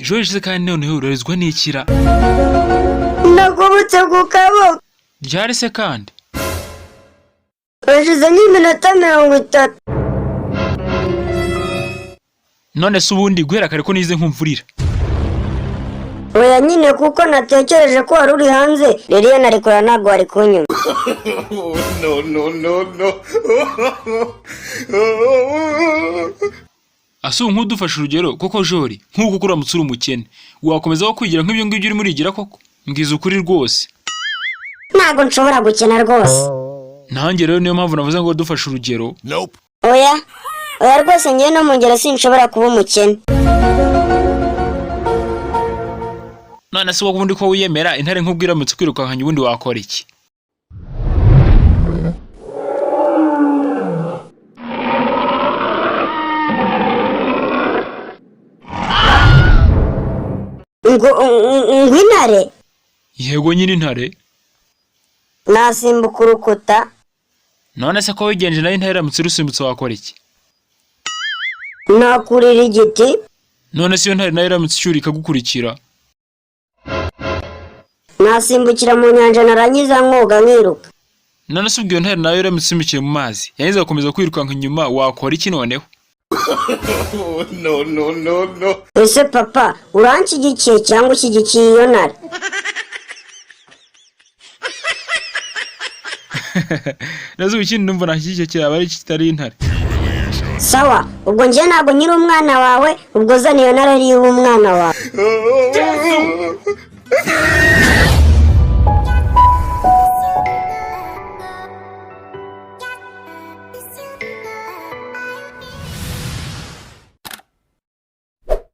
George kandi noneho urarezwa n'ikira. Nakubutse ku kaboko. Ryari se kandi? Hashize nk'iminota 30. None se ubundi guhera kare ko nize nkumvurira. Oya nyine kuko natekereje ko wari uri hanze, rero narikora ntabwo wari kunyuma. No. Asu nk'udufasha urugero koko Jori, nk'uko kuramutse uri umukene, wakomeza kwigira nk'ibyo ngibyo uri murigira koko? Mbwiza ukuri rwose. Ntabwo nshobora gukena rwose. Nanjye rero niyo mpamvu navuze ngo dufashe urugero. Nope. Oya rwose ngiye no mu ngero sinshobora kuba umukene. None se wabundi ko wiyemera intare nk'ubwiramutse kwirukankanya ubundi wakora iki? Intare? Yego nyine intare. Nasimbuka urukuta. None se ko wigenje nayo intare iramutse rusimbutse wakora iki? Nakurira igiti. None se iyo ntare nayo iramutse ishyura ikagukurikira? Nasimbukira mu nyanja narangiza nkoga nkiruka. None se ubwo ntare nayo iramutse isimbukiye mu mazi yahize gukomeza kwirukanka inyuma wakora iki noneho? No. Ese papa uranshyigikiye cyangwa ushyigikiye iyo ntare? Nazo ikindi numva nashyigikiye cyaba ari kitari intare. Sawa, ubwo ngiye ntabwo nyiri umwana wawe, ubwo zana iyo ntare ari umwana wawe.